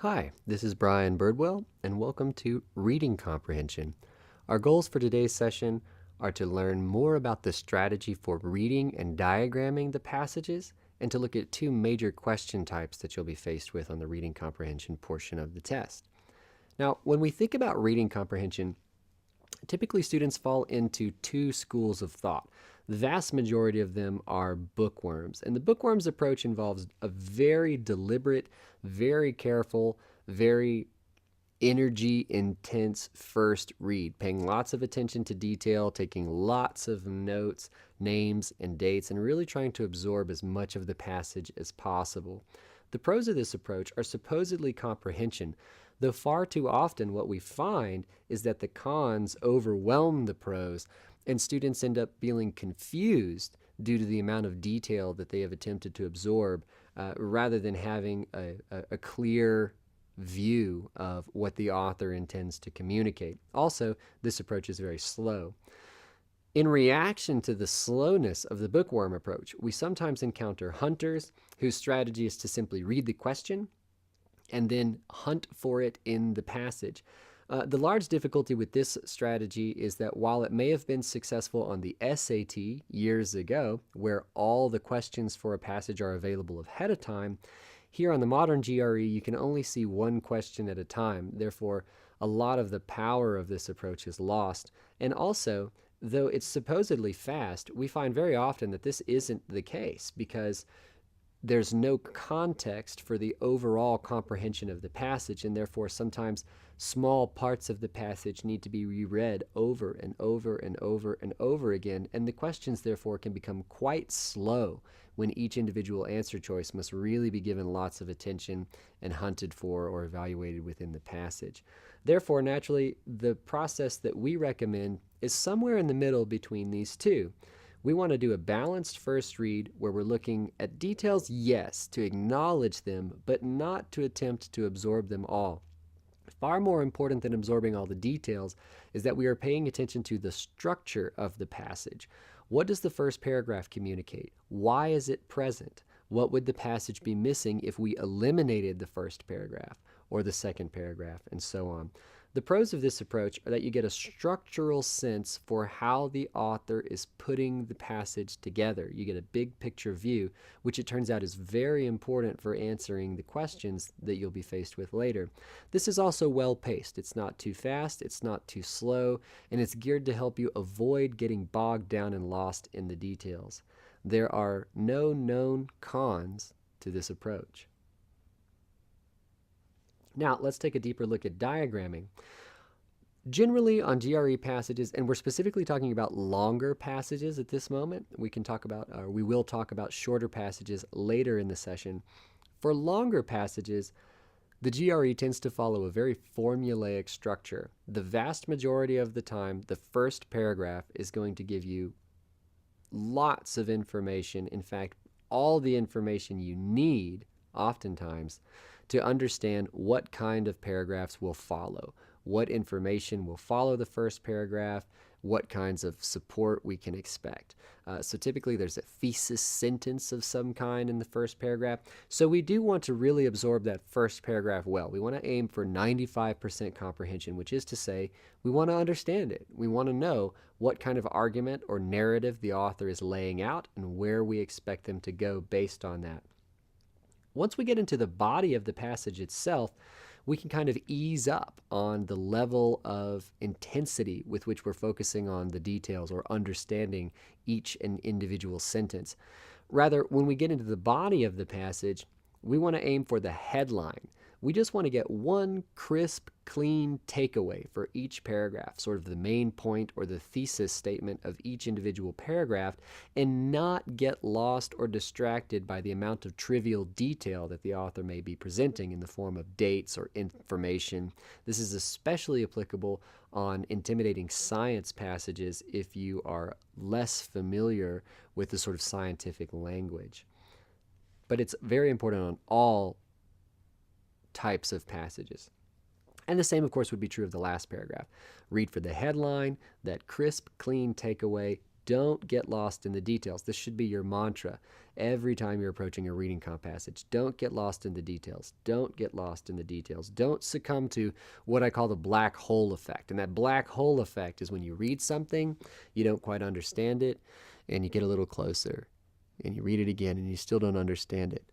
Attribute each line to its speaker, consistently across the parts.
Speaker 1: Hi, this is Brian Birdwell, and welcome to Reading Comprehension. Our goals for today's session are to learn more about the strategy for reading and diagramming the passages, and to look at two major question types that you'll be faced with on the reading comprehension portion of the test. Now, when we think about reading comprehension, typically students fall into two schools of thought. The vast majority of them are bookworms, and the bookworms approach involves a very deliberate, very careful, very energy intense first read, paying lots of attention to detail, taking lots of notes, names, and dates, and really trying to absorb as much of the passage as possible. The pros of this approach are supposedly comprehension, though far too often what we find is that the cons overwhelm the pros, and students end up feeling confused due to the amount of detail that they have attempted to absorb, rather than having a clear view of what the author intends to communicate. Also, this approach is very slow. In reaction to the slowness of the bookworm approach, we sometimes encounter hunters whose strategy is to simply read the question and then hunt for it in the passage. The large difficulty with this strategy is that while it may have been successful on the SAT years ago, where all the questions for a passage are available ahead of time, here on the modern GRE, you can only see one question at a time. Therefore, a lot of the power of this approach is lost. And also, though it's supposedly fast, we find very often that this isn't the case because there's no context for the overall comprehension of the passage, and therefore sometimes small parts of the passage need to be reread over and over and over and over again, and the questions therefore can become quite slow when each individual answer choice must really be given lots of attention and hunted for or evaluated within the passage. Therefore, naturally, the process that we recommend is somewhere in the middle between these two. We want to do a balanced first read where we're looking at details, yes, to acknowledge them, but not to attempt to absorb them all. Far more important than absorbing all the details is that we are paying attention to the structure of the passage. What does the first paragraph communicate? Why is it present? What would the passage be missing if we eliminated the first paragraph or the second paragraph, and so on? The pros of this approach are that you get a structural sense for how the author is putting the passage together. You get a big picture view, which it turns out is very important for answering the questions that you'll be faced with later. This is also well paced. It's not too fast, it's not too slow, and it's geared to help you avoid getting bogged down and lost in the details. There are no known cons to this approach. Now, let's take a deeper look at diagramming. Generally on GRE passages, and we're specifically talking about longer passages at this moment, we will talk about shorter passages later in the session. For longer passages, the GRE tends to follow a very formulaic structure. The vast majority of the time, the first paragraph is going to give you lots of information. In fact, all the information you need, oftentimes, to understand what kind of paragraphs will follow, what information will follow the first paragraph, what kinds of support we can expect. So typically there's a thesis sentence of some kind in the first paragraph. So we do want to really absorb that first paragraph well. We want to aim for 95% comprehension, which is to say we want to understand it. We want to know what kind of argument or narrative the author is laying out and where we expect them to go based on that. Once we get into the body of the passage itself, we can kind of ease up on the level of intensity with which we're focusing on the details or understanding each and individual sentence. Rather, when we get into the body of the passage, we want to aim for the headline. We just want to get one crisp, clean takeaway for each paragraph, sort of the main point or the thesis statement of each individual paragraph, and not get lost or distracted by the amount of trivial detail that the author may be presenting in the form of dates or information. This is especially applicable on intimidating science passages if you are less familiar with the sort of scientific language. But it's very important on all types of passages. And the same, of course, would be true of the last paragraph. Read for the headline, that crisp, clean takeaway, Don't get lost in the details. This should be your mantra every time you're approaching a reading comp passage. Don't get lost in the details. Don't get lost in the details. Don't succumb to what I call the black hole effect. And that black hole effect is when you read something, you don't quite understand it, and you get a little closer, and you read it again, and you still don't understand it.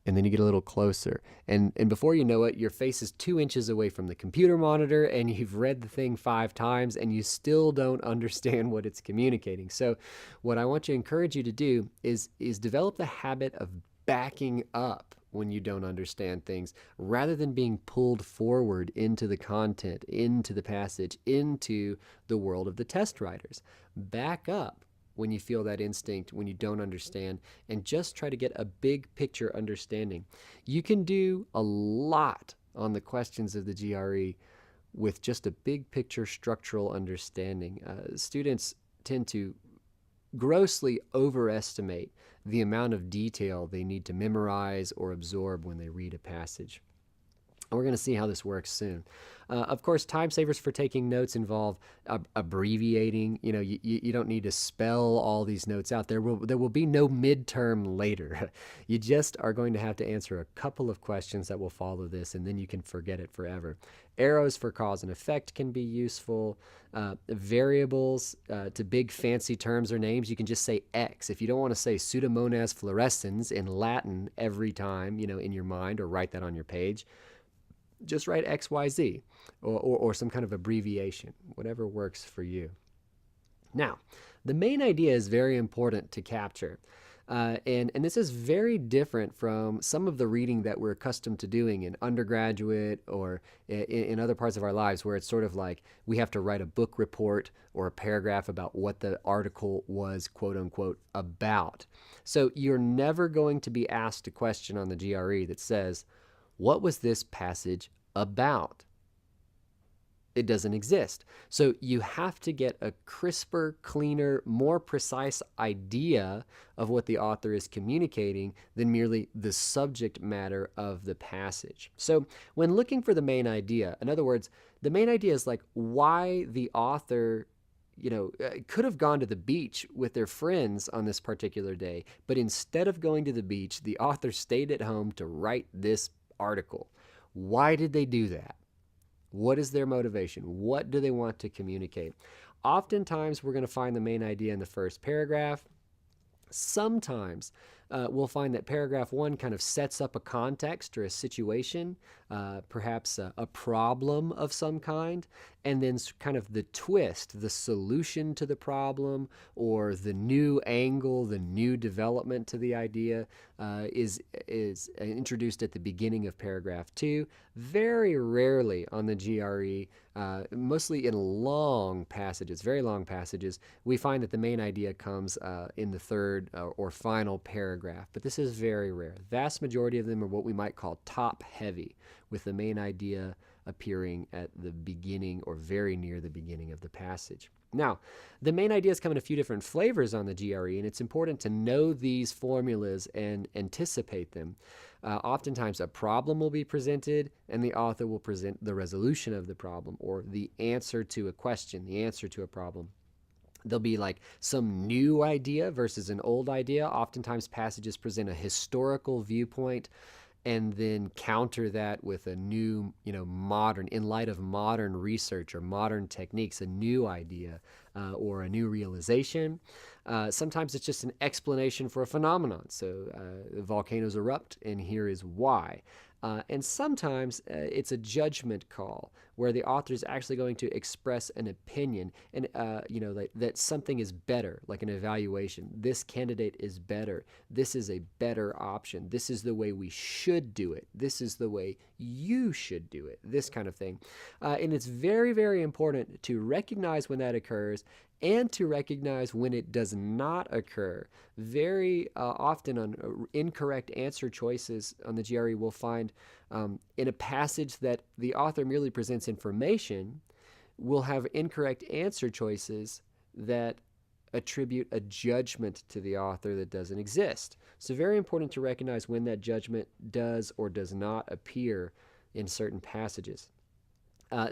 Speaker 1: And then you get a little closer. And before you know it, your face is 2 inches away from the computer monitor, and you've read the thing 5 times, and you still don't understand what it's communicating. So what I want to encourage you to do is develop the habit of backing up when you don't understand things, rather than being pulled forward into the content, into the passage, into the world of the test writers. Back up when you feel that instinct, when you don't understand, and just try to get a big picture understanding. You can do a lot on the questions of the GRE with just a big picture structural understanding. Students tend to grossly overestimate the amount of detail they need to memorize or absorb when they read a passage. We're going to see how this works soon. Of course, time savers for taking notes involve abbreviating. You know, you don't need to spell all these notes out. There will be no midterm later. You just are going to have to answer a couple of questions that will follow this, and then you can forget it forever. Arrows for cause and effect can be useful. Variables to big fancy terms or names, you can just say X. If you don't want to say Pseudomonas fluorescens in Latin every time, you know, in your mind, or write that on your page, just write XYZ or some kind of abbreviation, whatever works for you. Now, the main idea is very important to capture. And this is very different from some of the reading that we're accustomed to doing in undergraduate or in other parts of our lives, where it's sort of like we have to write a book report or a paragraph about what the article was, quote unquote, about. So you're never going to be asked a question on the GRE that says, what was this passage about? It doesn't exist. So you have to get a crisper, cleaner, more precise idea of what the author is communicating than merely the subject matter of the passage. So when looking for the main idea, in other words, the main idea is like why the author could have gone to the beach with their friends on this particular day, but instead of going to the beach, the author stayed at home to write this article. Why did they do that? What is their motivation? What do they want to communicate? Oftentimes, we're going to find the main idea in the first paragraph. Sometimes we'll find that paragraph 1 kind of sets up a context or a situation, perhaps a problem of some kind, and then kind of the twist, the solution to the problem, or the new angle, the new development to the idea is introduced at the beginning of paragraph 2. Very rarely on the GRE, mostly in long passages, very long passages, we find that the main idea comes in the third or final paragraph. But this is very rare. The vast majority of them are what we might call top-heavy, with the main idea appearing at the beginning or very near the beginning of the passage. Now, the main ideas come in a few different flavors on the GRE, and it's important to know these formulas and anticipate them. Oftentimes, a problem will be presented, and the author will present the resolution of the problem, or the answer to a question, the answer to a problem. There'll be like some new idea versus an old idea. Oftentimes, passages present a historical viewpoint and then counter that with a new, modern, in light of modern research or modern techniques, a new idea or a new realization. Sometimes it's just an explanation for a phenomenon. So volcanoes erupt, and here is why. And sometimes it's a judgment call where the author is actually going to express an opinion and, that something is better, like an evaluation. This candidate is better. This is a better option. This is the way we should do it. This is the way you should do it, this kind of thing. And it's very, very important to recognize when that occurs and to recognize when it does not occur. Very often on incorrect answer choices on the GRE, we'll find in a passage that the author merely presents information, we'll have incorrect answer choices that attribute a judgment to the author that doesn't exist. So very important to recognize when that judgment does or does not appear in certain passages.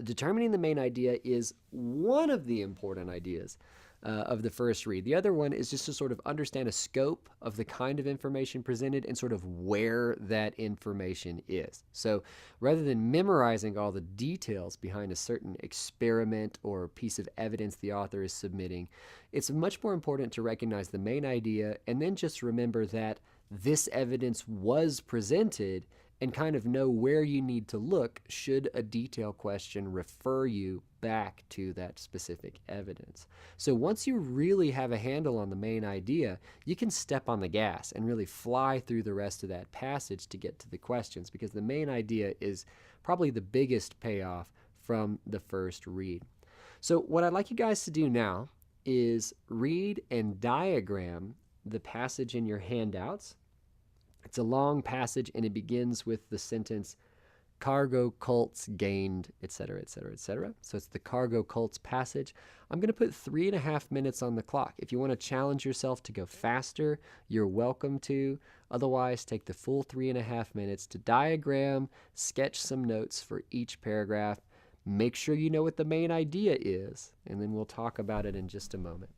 Speaker 1: Determining the main idea is one of the important ideas of the first read. The other one is just to sort of understand a scope of the kind of information presented and sort of where that information is. So rather than memorizing all the details behind a certain experiment or piece of evidence the author is submitting, it's much more important to recognize the main idea and then just remember that this evidence was presented and kind of know where you need to look should a detail question refer you back to that specific evidence. So once you really have a handle on the main idea, you can step on the gas and really fly through the rest of that passage to get to the questions, because the main idea is probably the biggest payoff from the first read. So what I'd like you guys to do now is read and diagram the passage in your handouts. It's a long passage, and it begins with the sentence, cargo cults gained, etc., etc., etc. So it's the cargo cults passage. I'm going to put 3.5 minutes on the clock. If you want to challenge yourself to go faster, you're welcome to. Otherwise, take the full 3.5 minutes to diagram, sketch some notes for each paragraph. Make sure you know what the main idea is, and then we'll talk about it in just a moment.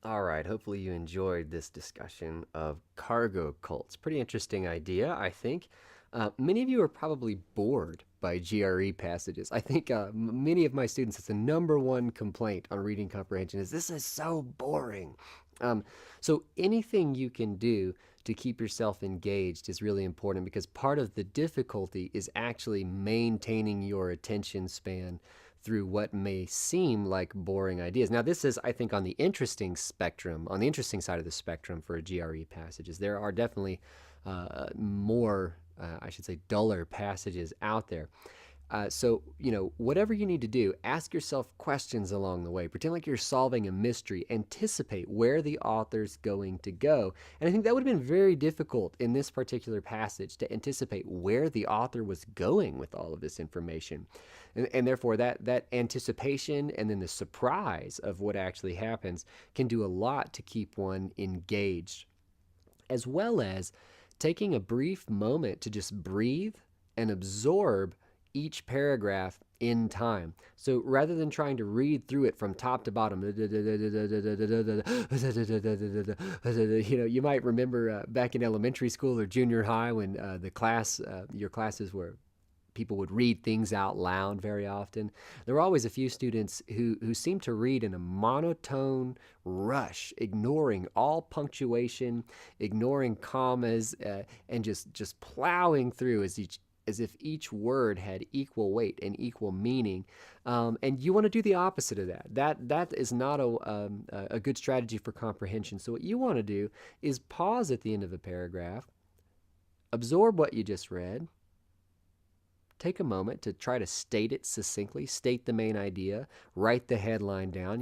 Speaker 1: All right, hopefully you enjoyed this discussion of cargo cults. Pretty interesting idea, I think. Many of you are probably bored by GRE passages. I think many of my students, it's the number one complaint on reading comprehension is this is so boring. Um, so anything you can do to keep yourself engaged is really important because part of the difficulty is actually maintaining your attention span through what may seem like boring ideas. Now, this is, I think, on the interesting spectrum, on the interesting side of the spectrum for GRE passages. There are definitely more, I should say, duller passages out there. So, whatever you need to do, ask yourself questions along the way. Pretend like you're solving a mystery. Anticipate where the author's going to go. And I think that would have been very difficult in this particular passage to anticipate where the author was going with all of this information. And therefore, that anticipation and then the surprise of what actually happens can do a lot to keep one engaged, as well as taking a brief moment to just breathe and absorb each paragraph in time. So rather than trying to read through it from top to bottom, you might remember back in elementary school or junior high when your classes were people would read things out loud very often. There were always a few students who seemed to read in a monotone rush, ignoring all punctuation, ignoring commas, and just plowing through as if each word had equal weight and equal meaning. And you want to do the opposite of that. That is not a good strategy for comprehension. So what you want to do is pause at the end of a paragraph, absorb what you just read, take a moment to try to state it succinctly, state the main idea, write the headline down,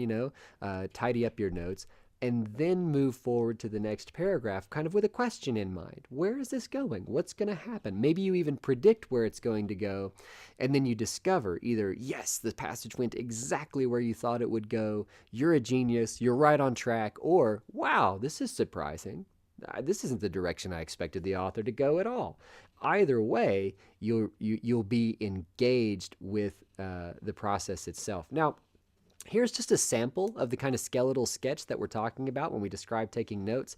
Speaker 1: tidy up your notes, and then move forward to the next paragraph kind of with a question in mind. Where is this going? What's going to happen? Maybe you even predict where it's going to go, and then you discover either, yes, the passage went exactly where you thought it would go, you're a genius, you're right on track, or, wow, this is surprising. This isn't the direction I expected the author to go at all. Either way, you'll be engaged with the process itself. Now, here's just a sample of the kind of skeletal sketch that we're talking about when we describe taking notes.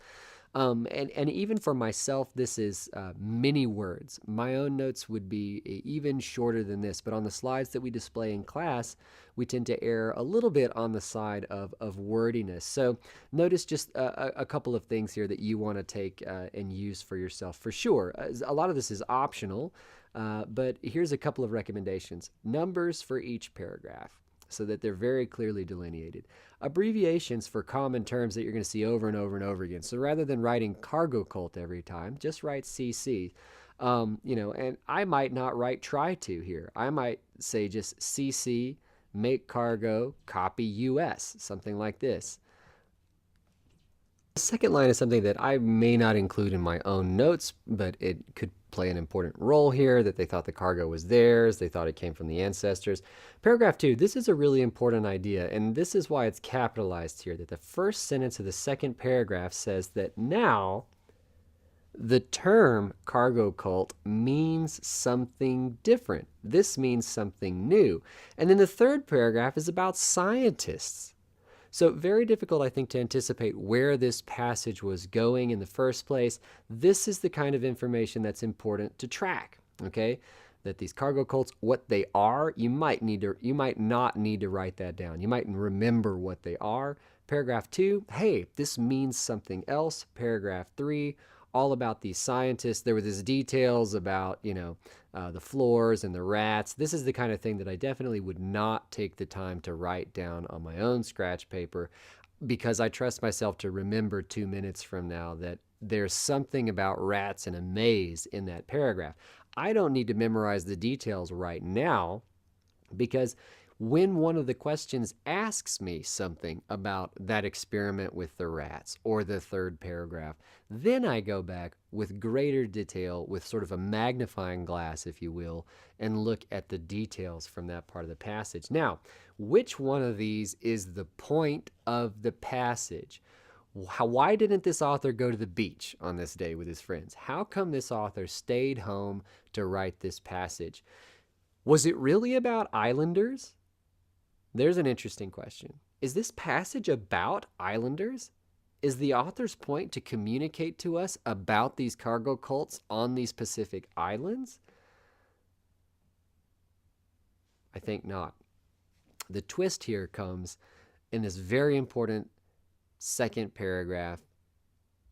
Speaker 1: And even for myself, this is many words. My own notes would be even shorter than this, but on the slides that we display in class, we tend to err a little bit on the side of wordiness. So notice just a couple of things here that you want to take and use for yourself for sure. A lot of this is optional, but here's a couple of recommendations. Numbers for each paragraph, so that they're very clearly delineated. Abbreviations for common terms that you're going to see over and over and over again. So rather than writing cargo cult every time, just write CC. And I might not write try to here. I might say just CC, make cargo, copy US, something like this. The second line is something that I may not include in my own notes, but it could play an important role here, that they thought the cargo was theirs, they thought it came from the ancestors. Paragraph 2, this is a really important idea, and this is why it's capitalized here, that the first sentence of the second paragraph says that now the term cargo cult means something different. This means something new. And then the third paragraph is about scientists. So very difficult, I think, to anticipate where this passage was going in the first place. This is the kind of information that's important to track, okay? That these cargo cults, what they are, you might not need to write that down. You might remember what they are. Paragraph 2, hey, this means something else. Paragraph 3, all about these scientists. There were these details about, the floors and the rats. This is the kind of thing that I definitely would not take the time to write down on my own scratch paper, because I trust myself to remember 2 minutes from now that there's something about rats in a maze in that paragraph. I don't need to memorize the details right now, because when one of the questions asks me something about that experiment with the rats or the third paragraph, then I go back with greater detail, with sort of a magnifying glass, if you will, and look at the details from that part of the passage. Now, which one of these is the point of the passage? Why didn't this author go to the beach on this day with his friends? How come this author stayed home to write this passage? Was it really about islanders? There's an interesting question. Is this passage about islanders? Is the author's point to communicate to us about these cargo cults on these Pacific islands? I think not. The twist here comes in this very important second paragraph,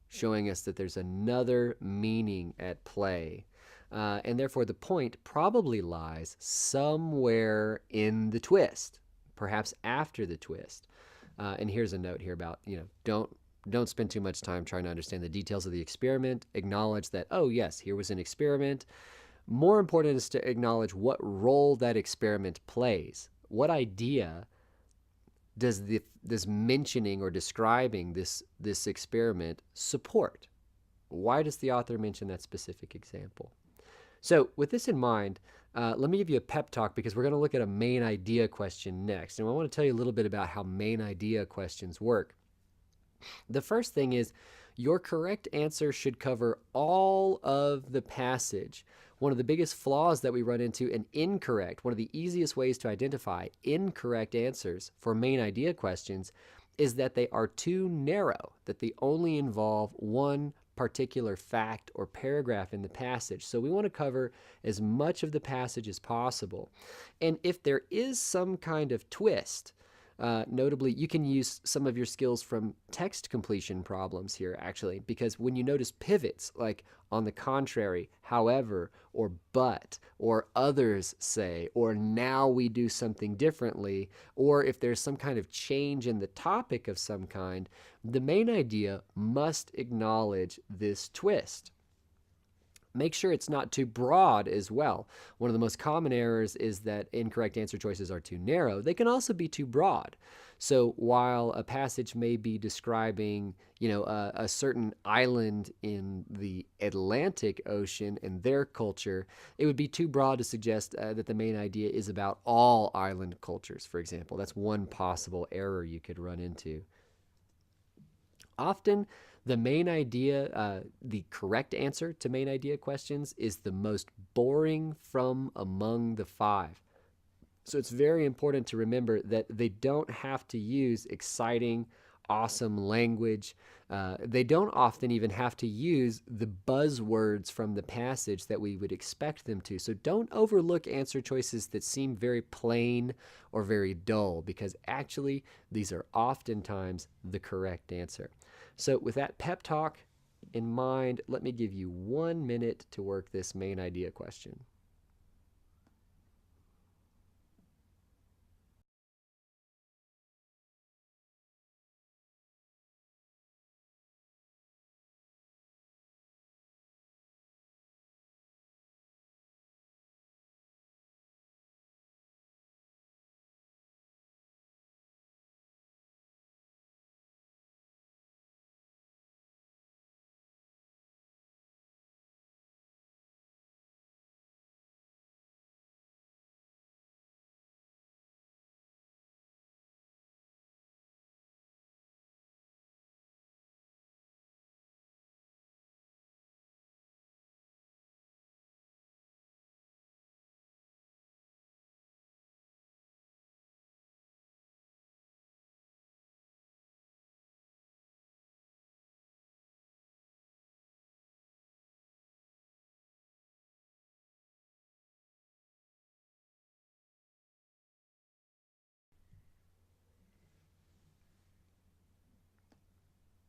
Speaker 1: showing us that there's another meaning at play. And therefore, the point probably lies somewhere in the twist, perhaps after the twist. And here's a note here about, don't spend too much time trying to understand the details of the experiment. Acknowledge that, oh, yes, here was an experiment. More important is to acknowledge what role that experiment plays. What idea does this mentioning or describing this experiment support? Why does the author mention that specific example? So with this in mind, let me give you a pep talk, because we're going to look at a main idea question next. And I want to tell you a little bit about how main idea questions work. The first thing is, your correct answer should cover all of the passage. One of the biggest flaws that we run into in one of the easiest ways to identify incorrect answers for main idea questions is that they are too narrow, that they only involve one particular fact or paragraph in the passage. So we want to cover as much of the passage as possible. And if there is some kind of twist, notably, you can use some of your skills from text completion problems here, actually, because when you notice pivots like on the contrary, however, or but, or others say, or now we do something differently, or if there's some kind of change in the topic of some kind, the main idea must acknowledge this twist. Make sure it's not too broad as well. One of the most common errors is that incorrect answer choices are too narrow. They can also be too broad. So while a passage may be describing, a certain island in the Atlantic Ocean and their culture, it would be too broad to suggest that the main idea is about all island cultures, for example. That's one possible error you could run into. Often, the main idea, the correct answer to main idea questions is the most boring from among the five. So it's very important to remember that they don't have to use exciting, awesome language. They don't often even have to use the buzzwords from the passage that we would expect them to. So don't overlook answer choices that seem very plain or very dull, because actually these are oftentimes the correct answer. So with that pep talk in mind, let me give you 1 minute to work this main idea question.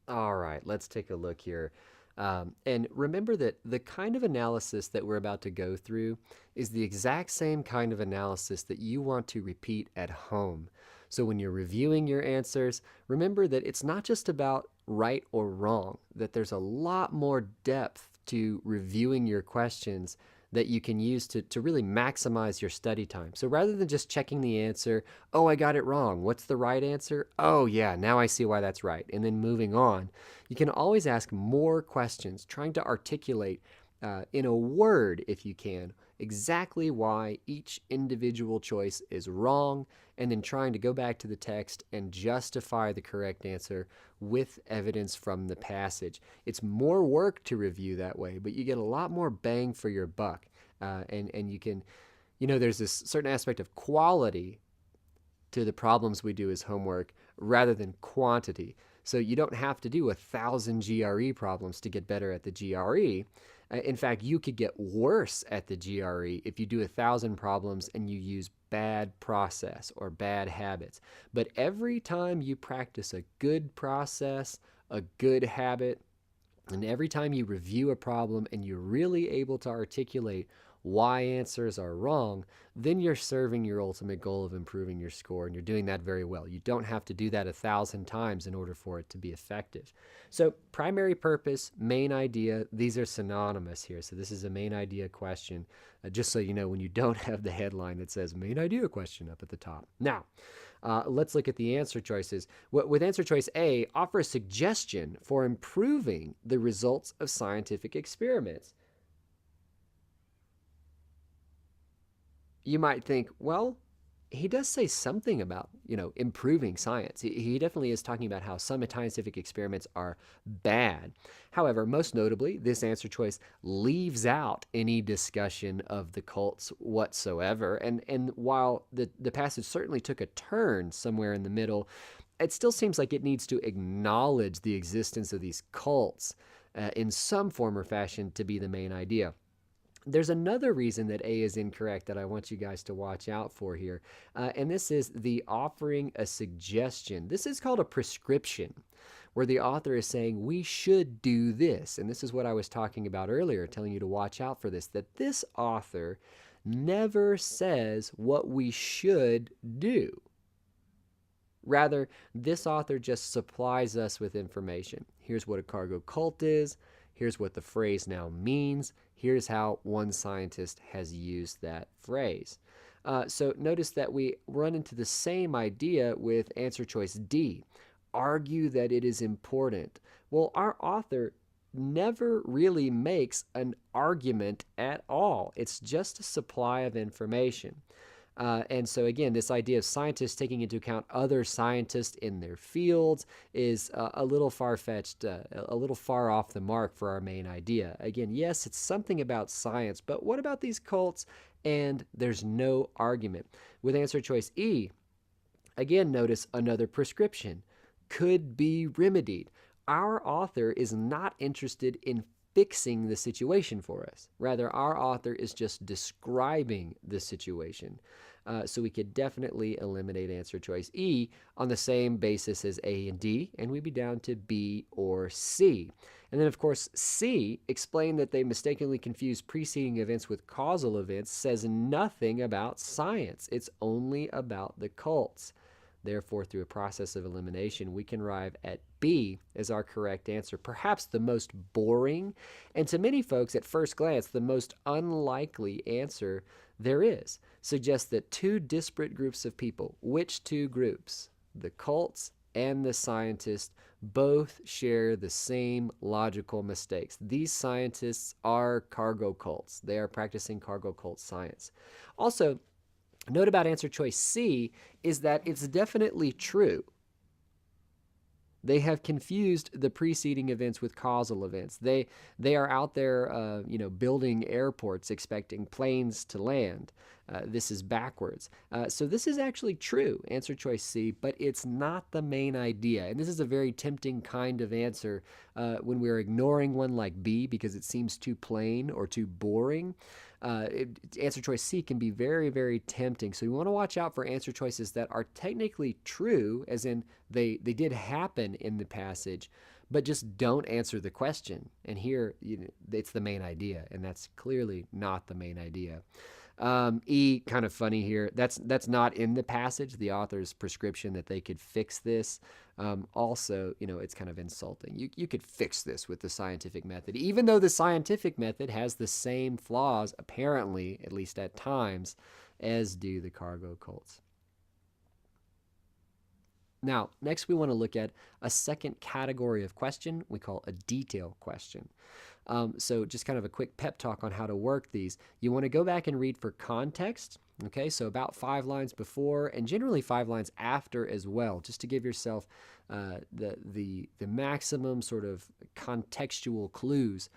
Speaker 1: All right, let's take a look here. And remember that the kind of analysis that we're about to go through is the exact same kind of analysis that you want to repeat at home. So when you're reviewing your answers, remember that it's not just about right or wrong, that there's a lot more depth to reviewing your questions that you can use to really maximize your study time. So rather than just checking the answer, oh, I got it wrong, what's the right answer? Oh, yeah, now I see why that's right, and then moving on, you can always ask more questions, trying to articulate in a word, if you can, exactly why each individual choice is wrong, and then trying to go back to the text and justify the correct answer with evidence from the passage. It's more work to review that way, but you get a lot more bang for your buck. And you can, there's this certain aspect of quality to the problems we do as homework rather than quantity. So you don't have to do 1,000 GRE problems to get better at the GRE. In fact, you could get worse at the GRE if you do 1,000 problems and you use bad process or bad habits. But every time you practice a good process, a good habit, and every time you review a problem and you're really able to articulate why answers are wrong, then you're serving your ultimate goal of improving your score, and you're doing that very well. You don't have to do that 1,000 times in order for it to be effective. So primary purpose, main idea, these are synonymous here. So this is a main idea question, just so you know when you don't have the headline that says main idea question up at the top. Now, let's look at the answer choices. With answer choice A, offer a suggestion for improving the results of scientific experiments. You might think, well, he does say something about, improving science. He definitely is talking about how some scientific experiments are bad. However, most notably, this answer choice leaves out any discussion of the cults whatsoever. And while the passage certainly took a turn somewhere in the middle, it still seems like it needs to acknowledge the existence of these cults in some form or fashion to be the main idea. There's another reason that A is incorrect that I want you guys to watch out for here, and this is the offering a suggestion. This is called a prescription, where the author is saying we should do this. And this is what I was talking about earlier, telling you to watch out for this, that this author never says what we should do. Rather, this author just supplies us with information. Here's what a cargo cult is. Here's what the phrase now means. Here's how one scientist has used that phrase. So notice that we run into the same idea with answer choice D. Argue that it is important. Well, our author never really makes an argument at all. It's just a supply of information. And so again, this idea of scientists taking into account other scientists in their fields is a little far-fetched, a little far off the mark for our main idea. Again, yes, it's something about science, but what about these cults? And there's no argument. With answer choice E, again, notice another prescription. Could be remedied. Our author is not interested in fixing the situation for us. Rather, our author is just describing the situation. So we could definitely eliminate answer choice E on the same basis as A and D, and we'd be down to B or C. And then, of course, C, explain that they mistakenly confuse preceding events with causal events, says nothing about science. It's only about the cults. Therefore, through a process of elimination, we can arrive at B as our correct answer, perhaps the most boring, and to many folks at first glance, the most unlikely answer there is. Suggests that two disparate groups of people, which two groups? The cults and the scientists both share the same logical mistakes. These scientists are cargo cults. They are practicing cargo cult science. Also, note about answer choice C is that it's definitely true. They have confused the preceding events with causal events. They are out there, building airports, expecting planes to land. This is backwards. So this is actually true, answer choice C, but it's not the main idea. And this is a very tempting kind of answer when we're ignoring one like B because it seems too plain or too boring. Answer choice C can be very, very tempting. So you want to watch out for answer choices that are technically true, as in they did happen in the passage, but just don't answer the question. And here, it's the main idea, and that's clearly not the main idea. E, kind of funny here. That's not in the passage, the author's prescription that they could fix this. Also, it's kind of insulting. You could fix this with the scientific method, even though the scientific method has the same flaws, apparently, at least at times, as do the cargo cults. Now, next we want to look at a second category of question we call a detail question. So just kind of a quick pep talk on how to work these. You want to go back and read for context, okay? So about 5 lines before and generally 5 lines after as well, just to give yourself the maximum sort of contextual clues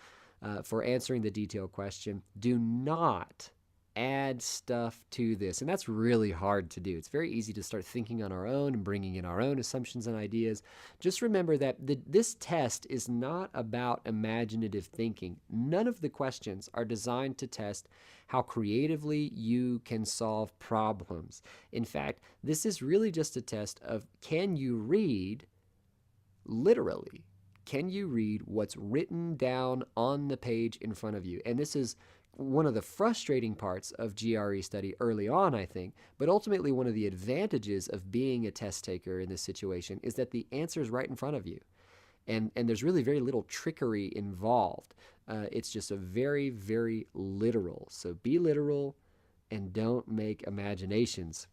Speaker 1: for answering the detail question. Do not add stuff to this. And that's really hard to do. It's very easy to start thinking on our own and bringing in our own assumptions and ideas. Just remember that this test is not about imaginative thinking. None of the questions are designed to test how creatively you can solve problems. In fact, this is really just a test of, can you read literally? Can you read what's written down on the page in front of you? And this is one of the frustrating parts of GRE study early on, I think, but ultimately one of the advantages of being a test taker in this situation is that the answer is right in front of you. And there's really very little trickery involved. It's just a very, very literal. So be literal and don't make imaginations.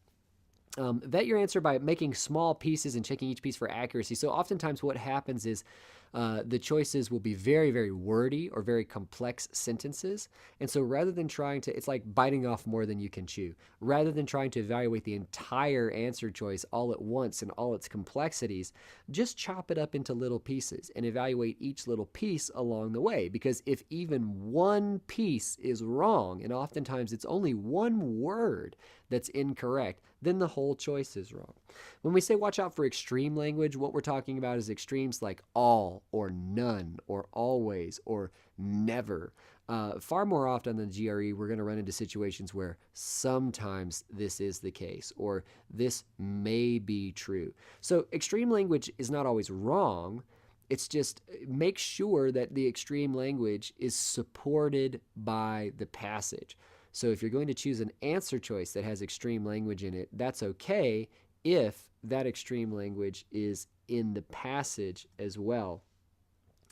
Speaker 1: Vet your answer by making small pieces and checking each piece for accuracy. So oftentimes what happens is the choices will be very, very wordy or very complex sentences. And so rather than trying to, it's like biting off more than you can chew. Rather than trying to evaluate the entire answer choice all at once and all its complexities, just chop it up into little pieces and evaluate each little piece along the way. Because if even one piece is wrong, and oftentimes it's only one word that's incorrect, then the whole choice is wrong. When we say watch out for extreme language, what we're talking about is extremes like all or none or always or never. Far more often than GRE, we're going to run into situations where sometimes this is the case or this may be true. So extreme language is not always wrong. It's just make sure that the extreme language is supported by the passage. So if you're going to choose an answer choice that has extreme language in it, that's okay if that extreme language is in the passage as well.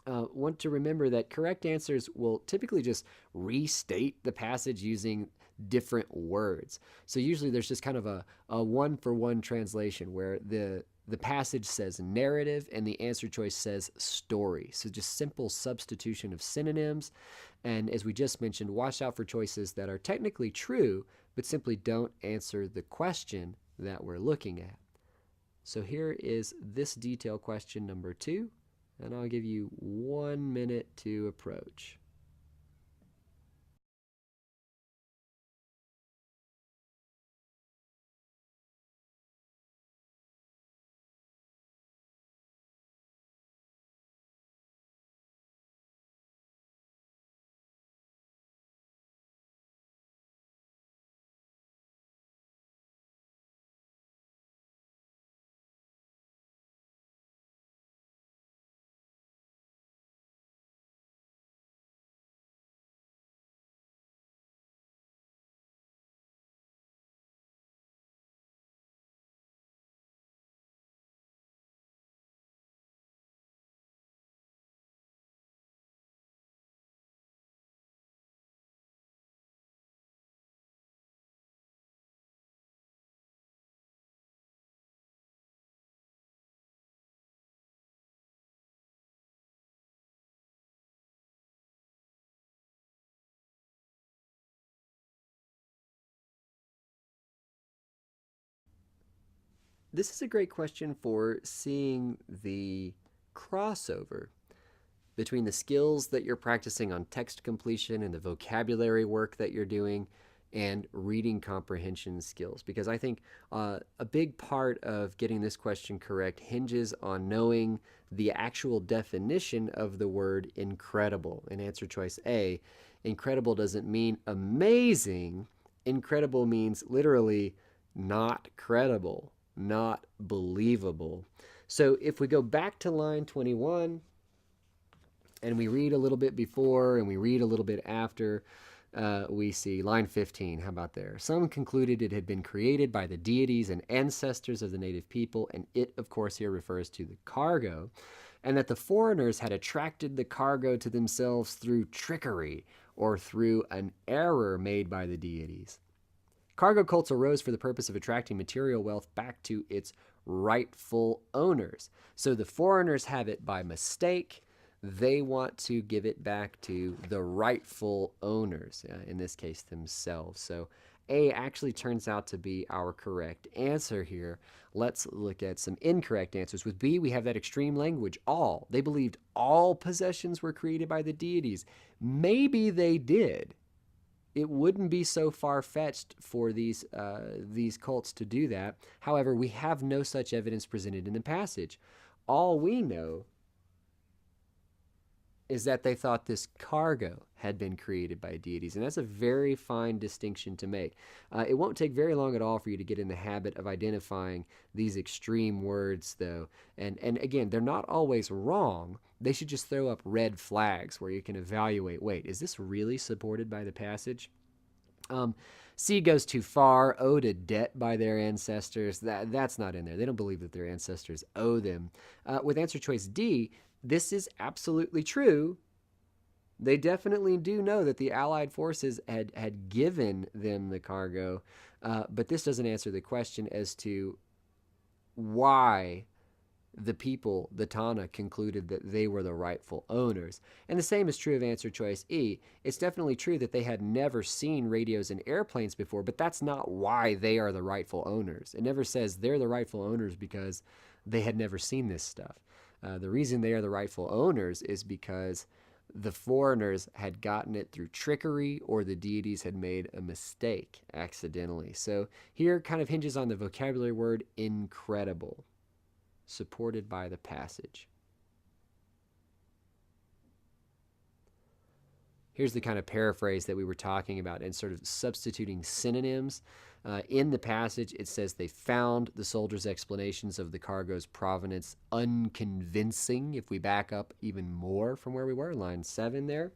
Speaker 1: Want to remember that correct answers will typically just restate the passage using different words. So usually there's just kind of a one-for-one translation where the passage says narrative and the answer choice says story. So just simple substitution of synonyms. And as we just mentioned, watch out for choices that are technically true, but simply don't answer the question that we're looking at. So here is this detail question number 2, and I'll give you 1 minute to approach. This is a great question for seeing the crossover between the skills that you're practicing on text completion and the vocabulary work that you're doing and reading comprehension skills. Because I think a big part of getting this question correct hinges on knowing the actual definition of the word incredible. In answer choice A, incredible doesn't mean amazing. Incredible means literally not credible, not believable. So if we go back to line 21 and we read a little bit before and we read a little bit after, we see line 15. How about there? Some concluded it had been created by the deities and ancestors of the native people, and it, of course, here refers to the cargo, and that the foreigners had attracted the cargo to themselves through trickery or through an error made by the deities. Cargo cults arose for the purpose of attracting material wealth back to its rightful owners. So the foreigners have it by mistake. They want to give it back to the rightful owners, in this case themselves. So A actually turns out to be our correct answer here. Let's look at some incorrect answers. With B, we have that extreme language, all. They believed all possessions were created by the deities. Maybe they did. it wouldn't be so far-fetched for these cults to do that. However, we have no such evidence presented in the passage. All we know is that they thought this cargo had been created by deities, and that's a very fine distinction to make. It won't take very long at all for you to get in the habit of identifying these extreme words, though. And again, they're not always wrong. They should just throw up red flags where you can evaluate, wait, is this really supported by the passage? C goes too far, owed a debt by their ancestors. That's not in there. They don't believe that their ancestors owe them. With answer choice D, this is absolutely true. They definitely do know that the Allied forces had given them the cargo, but this doesn't answer the question as to why the people, the Tana, concluded that they were the rightful owners. And the same is true of answer choice E. It's definitely true that they had never seen radios in airplanes before, but that's not why they are the rightful owners. It never says they're the rightful owners because they had never seen this stuff. The reason they are the rightful owners is because the foreigners had gotten it through trickery or the deities had made a mistake accidentally. So here kind of hinges on the vocabulary word incredible, supported by the passage. Here's the kind of paraphrase that we were talking about and sort of substituting synonyms. In the passage, it says they found the soldiers' explanations of the cargo's provenance unconvincing. If we back up even more from where we were, line 7 there.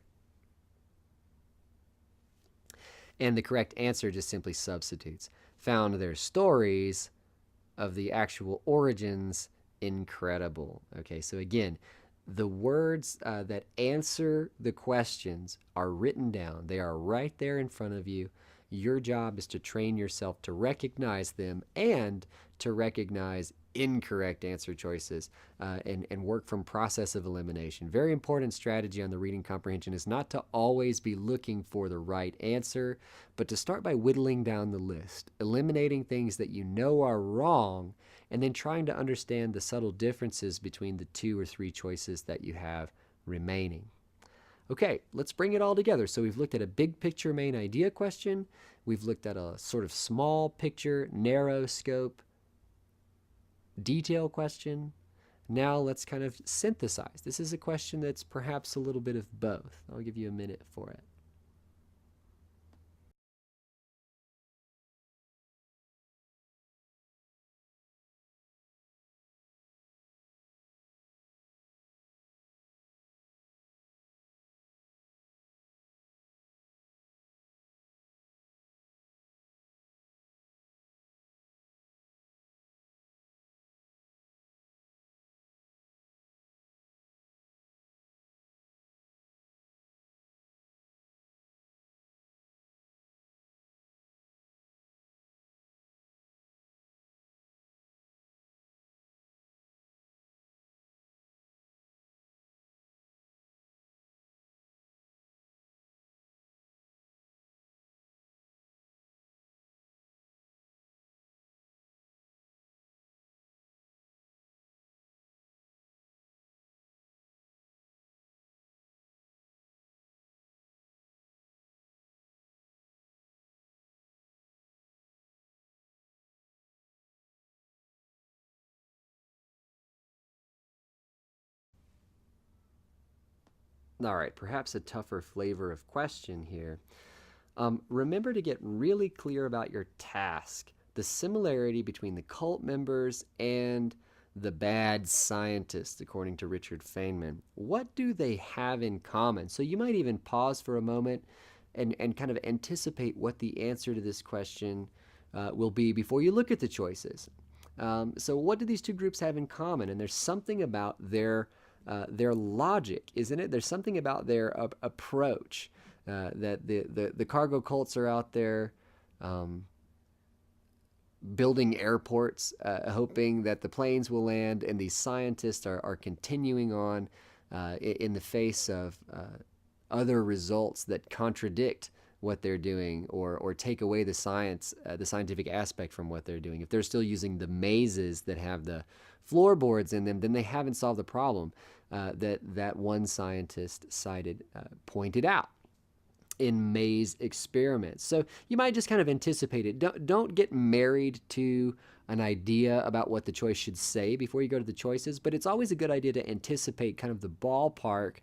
Speaker 1: And the correct answer just simply substitutes. Found their stories of the actual origins incredible. Okay, so again, the words that answer the questions are written down. They are right there in front of you. Your job is to train yourself to recognize them and to recognize incorrect answer choices and work from process of elimination. Very important strategy on the reading comprehension is not to always be looking for the right answer, but to start by whittling down the list, eliminating things that you know are wrong, and then trying to understand the subtle differences between the 2 or 3 choices that you have remaining. Okay, let's bring it all together. So we've looked at a big picture main idea question. We've looked at a sort of small picture, narrow scope, detail question. Now let's kind of synthesize. This is a question that's perhaps a little bit of both. I'll give you a minute for it. All right, perhaps a tougher flavor of question here. Remember to get really clear about your task, the similarity between the cult members and the bad scientists, according to Richard Feynman. What do they have in common? So you might even pause for a moment and kind of anticipate what the answer to this question will be before you look at the choices. So what do these two groups have in common? And there's something about their logic, isn't it? There's something about their approach that the cargo cults are out there building airports, hoping that the planes will land, and these scientists are continuing on in the face of other results that contradict what they're doing or take away the scientific aspect from what they're doing. If they're still using the mazes that have the floorboards in them, then they haven't solved the problem that one scientist pointed out. in maze experiments. So you might just kind of anticipate it. Don't get married to an idea about what the choice should say before you go to the choices, but it's always a good idea to anticipate kind of the ballpark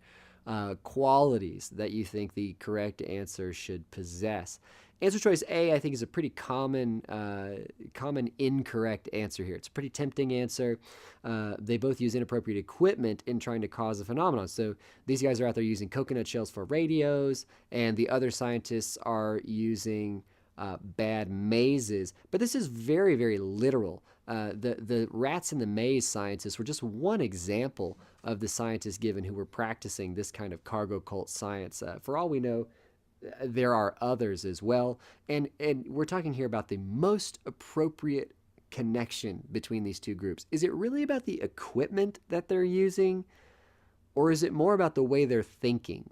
Speaker 1: qualities that you think the correct answer should possess. Answer choice A, I think, is a pretty common incorrect answer here. It's a pretty tempting answer. They both use inappropriate equipment in trying to cause a phenomenon. So these guys are out there using coconut shells for radios, and the other scientists are using bad mazes. But this is very, very literal. The rats in the maze scientists were just one example of the scientists given who were practicing this kind of cargo cult science. For all we know, there are others as well. And we're talking here about the most appropriate connection between these two groups. Is it really about the equipment that they're using, or is it more about the way they're thinking?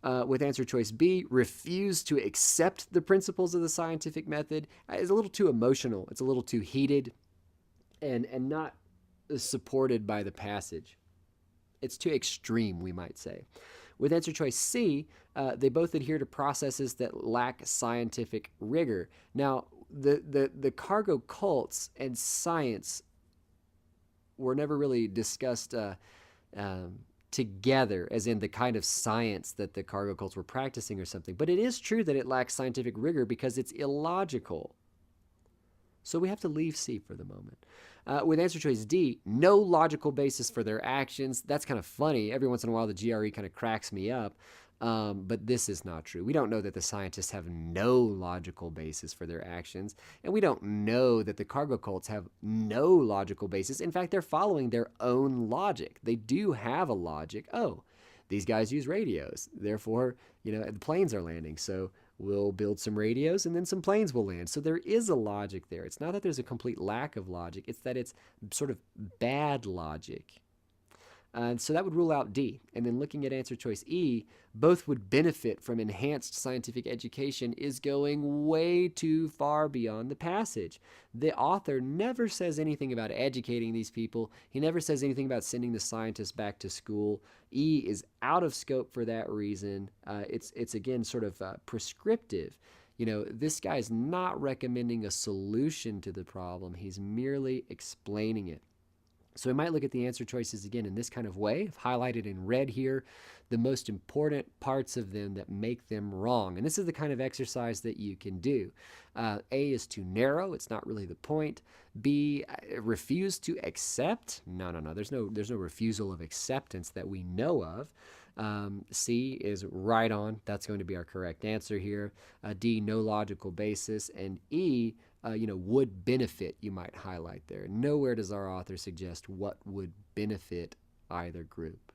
Speaker 1: With answer choice B, refuse to accept the principles of the scientific method is a little too emotional. It's a little too heated and not supported by the passage. It's too extreme, we might say. With answer choice C, they both adhere to processes that lack scientific rigor. Now, the cargo cults and science were never really discussed together, as in the kind of science that the cargo cults were practicing or something. But it is true that it lacks scientific rigor because it's illogical. So we have to leave C for the moment. With answer choice D, no logical basis for their actions. That's kind of funny. Every once in a while, the GRE kind of cracks me up. But this is not true. We don't know that the scientists have no logical basis for their actions, and we don't know that the cargo cults have no logical basis. In fact, they're following their own logic. They do have a logic. Oh, these guys use radios. Therefore, the planes are landing. So we'll build some radios and then some planes will land. So there is a logic there. It's not that there's a complete lack of logic. It's that it's sort of bad logic. So that would rule out D. And then looking at answer choice E, both would benefit from enhanced scientific education is going way too far beyond the passage. The author never says anything about educating these people. He never says anything about sending the scientists back to school. E is out of scope for that reason. It's again sort of prescriptive. This guy's not recommending a solution to the problem. He's merely explaining it. So we might look at the answer choices again in this kind of way. I've highlighted in red here the most important parts of them that make them wrong. And this is the kind of exercise that you can do. A is too narrow. It's not really the point. B, refuse to accept. No. There's no refusal of acceptance that we know of. C is right on. That's going to be our correct answer here. D, no logical basis. And E, would benefit, you might highlight there. Nowhere does our author suggest what would benefit either group.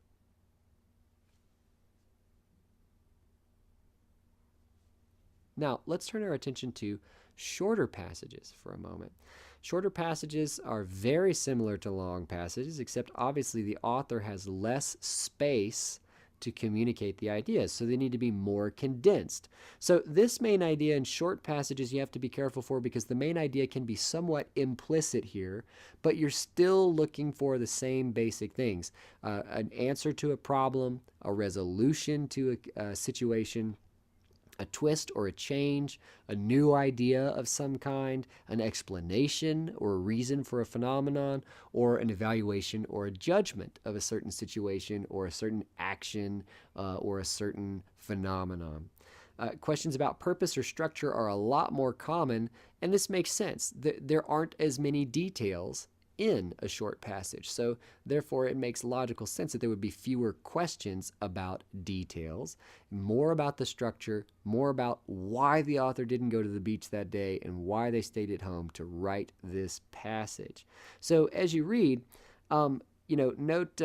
Speaker 1: Now, let's turn our attention to shorter passages for a moment. Shorter passages are very similar to long passages, except obviously the author has less space to communicate the ideas, so they need to be more condensed. So this main idea in short passages you have to be careful for, because the main idea can be somewhat implicit here, but you're still looking for the same basic things. An answer to a problem, a resolution to a situation, a twist or a change, a new idea of some kind, an explanation or a reason for a phenomenon, or an evaluation or a judgment of a certain situation or a certain action or a certain phenomenon. Questions about purpose or structure are a lot more common, and this makes sense. There aren't as many details in a short passage. So therefore, it makes logical sense that there would be fewer questions about details, more about the structure, more about why the author didn't go to the beach that day and why they stayed at home to write this passage. So as you read, note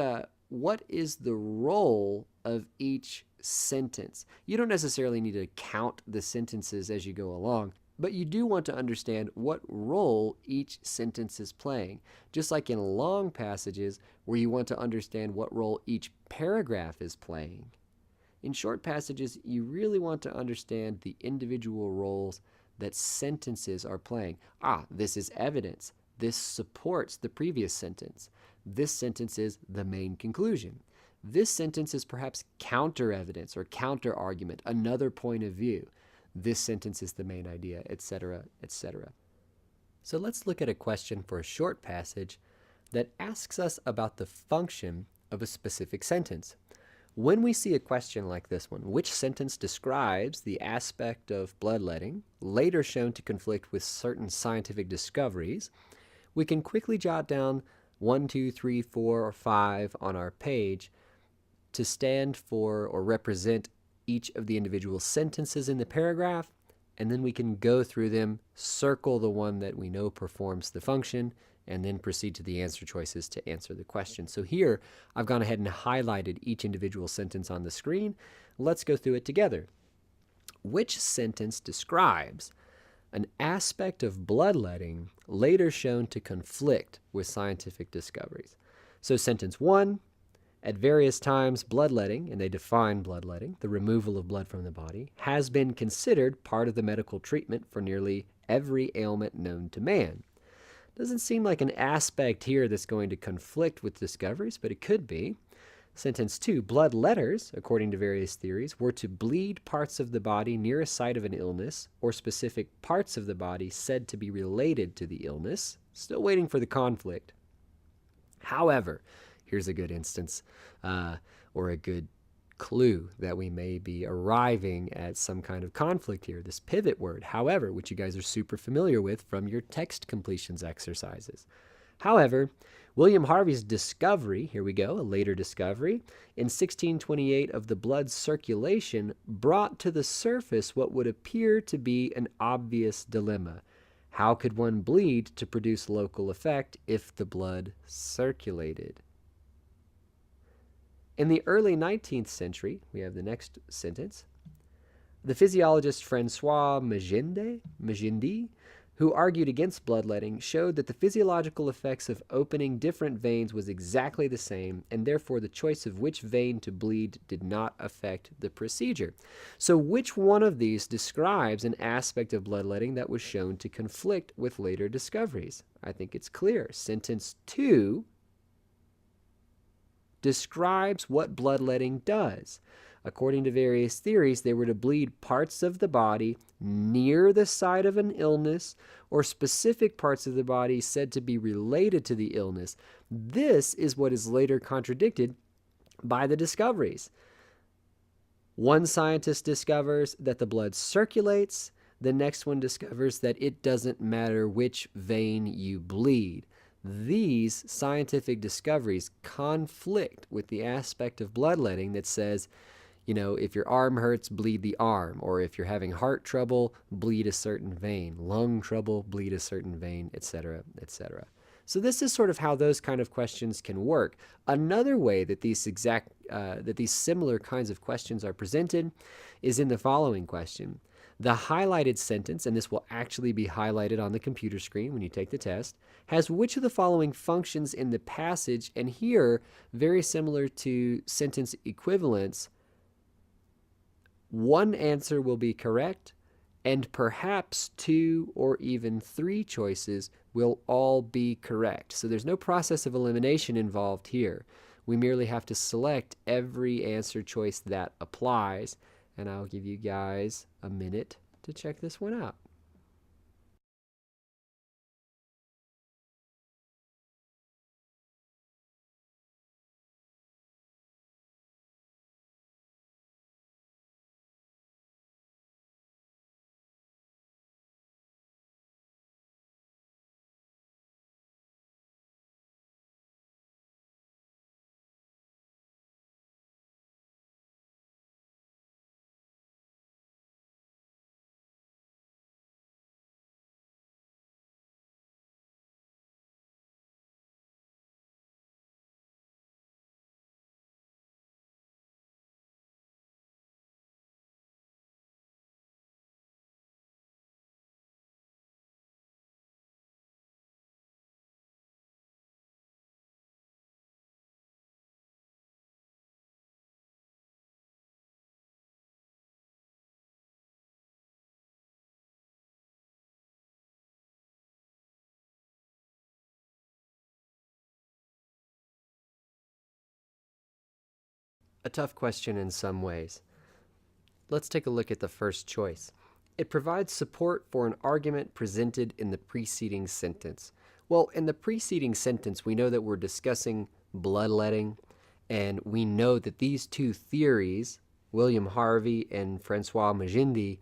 Speaker 1: what is the role of each sentence. You don't necessarily need to count the sentences as you go along, but you do want to understand what role each sentence is playing, just like in long passages where you want to understand what role each paragraph is playing. In short passages, you really want to understand the individual roles that sentences are playing. This is evidence. This supports the previous sentence. This sentence is the main conclusion. This sentence is perhaps counter evidence or counter argument, another point of view. This sentence is the main idea, etc., etc. So let's look at a question for a short passage that asks us about the function of a specific sentence. When we see a question like this one, which sentence describes the aspect of bloodletting, later shown to conflict with certain scientific discoveries, we can quickly jot down 1, 2, 3, 4, or 5 on our page to stand for or represent each of the individual sentences in the paragraph, and then we can go through them, circle the one that we know performs the function, and then proceed to the answer choices to answer the question. So here, I've gone ahead and highlighted each individual sentence on the screen. Let's go through it together. Which sentence describes an aspect of bloodletting later shown to conflict with scientific discoveries? So sentence 1, at various times, bloodletting, and they define bloodletting, the removal of blood from the body, has been considered part of the medical treatment for nearly every ailment known to man. Doesn't seem like an aspect here that's going to conflict with discoveries, but it could be. Sentence 2, bloodletters, according to various theories, were to bleed parts of the body near a site of an illness or specific parts of the body said to be related to the illness. Still waiting for the conflict. However, here's a good instance or a good clue that we may be arriving at some kind of conflict here. This pivot word, however, which you guys are super familiar with from your text completions exercises. However, William Harvey's discovery, here we go, a later discovery, in 1628 of the blood circulation brought to the surface what would appear to be an obvious dilemma. How could one bleed to produce local effect if the blood circulated? In the early 19th century, we have the next sentence, the physiologist Francois Magendie, who argued against bloodletting, showed that the physiological effects of opening different veins was exactly the same, and therefore the choice of which vein to bleed did not affect the procedure. So which one of these describes an aspect of bloodletting that was shown to conflict with later discoveries? I think it's clear. Sentence 2 describes what bloodletting does. According to various theories, they were to bleed parts of the body near the site of an illness or specific parts of the body said to be related to the illness. This is what is later contradicted by the discoveries. One scientist discovers that the blood circulates. The next one discovers that it doesn't matter which vein you bleed. These scientific discoveries conflict with the aspect of bloodletting that says, you know, if your arm hurts, bleed the arm, or if you're having heart trouble, bleed a certain vein, lung trouble, bleed a certain vein, etc., etc. So this is sort of how those kind of questions can work. Another way that these similar kinds of questions are presented is in the following question. The highlighted sentence, and this will actually be highlighted on the computer screen when you take the test, has which of the following functions in the passage, and here, very similar to sentence equivalence, one answer will be correct, and perhaps 2 or even 3 choices will all be correct. So there's no process of elimination involved here. We merely have to select every answer choice that applies, and I'll give you guys a minute to check this one out. A tough question in some ways. Let's take a look at the first choice. It provides support for an argument presented in the preceding sentence. Well, in the preceding sentence, we know that we're discussing bloodletting, and we know that these two theories, William Harvey and Francois Magendie,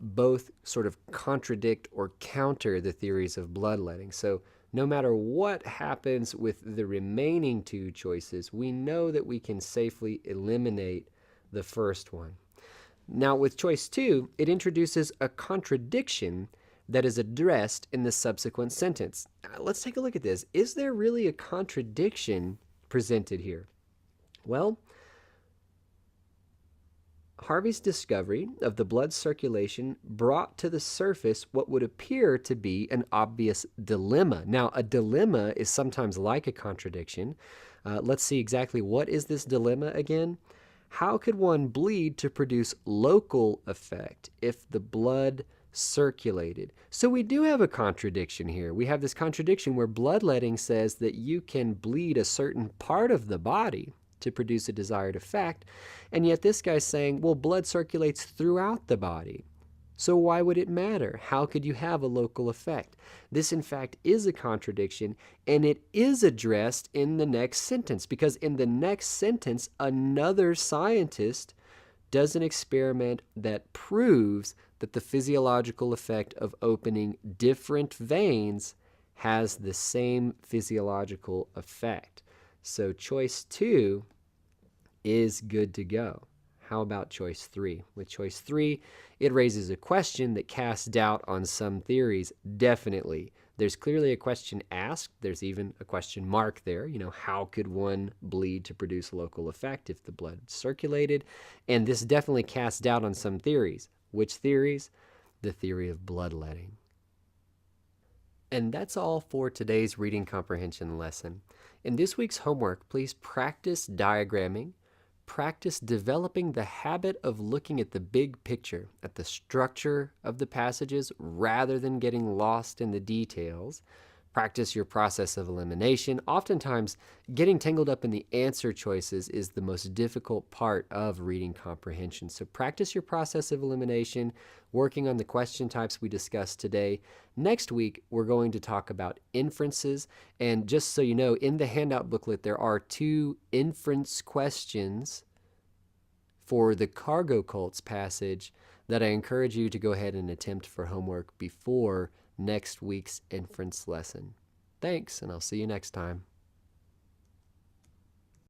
Speaker 1: both sort of contradict or counter the theories of bloodletting. So no matter what happens with the remaining two choices, we know that we can safely eliminate the first one. Now, with choice 2, it introduces a contradiction that is addressed in the subsequent sentence. Let's take a look at this. Is there really a contradiction presented here? Well, Harvey's discovery of the blood circulation brought to the surface what would appear to be an obvious dilemma. Now, a dilemma is sometimes like a contradiction. Let's see exactly what is this dilemma again. How could one bleed to produce local effect if the blood circulated? So we do have a contradiction here. We have this contradiction where bloodletting says that you can bleed a certain part of the body to produce a desired effect, and yet this guy's saying, well, blood circulates throughout the body. So why would it matter? How could you have a local effect? This, in fact, is a contradiction, and it is addressed in the next sentence, because in the next sentence, another scientist does an experiment that proves that the physiological effect of opening different veins has the same physiological effect. So choice 2 is good to go. How about choice 3? With choice 3, it raises a question that casts doubt on some theories. Definitely. There's clearly a question asked. There's even a question mark there. How could one bleed to produce a local effect if the blood circulated? And this definitely casts doubt on some theories. Which theories? The theory of bloodletting. And that's all for today's reading comprehension lesson. In this week's homework, please practice diagramming. Practice developing the habit of looking at the big picture, at the structure of the passages, rather than getting lost in the details. Practice your process of elimination. Oftentimes, getting tangled up in the answer choices is the most difficult part of reading comprehension. So practice your process of elimination, working on the question types we discussed today. Next week, we're going to talk about inferences. And just so you know, in the handout booklet, there are 2 inference questions for the cargo cults passage that I encourage you to go ahead and attempt for homework before next week's inference lesson. Thanks, and I'll see you next time.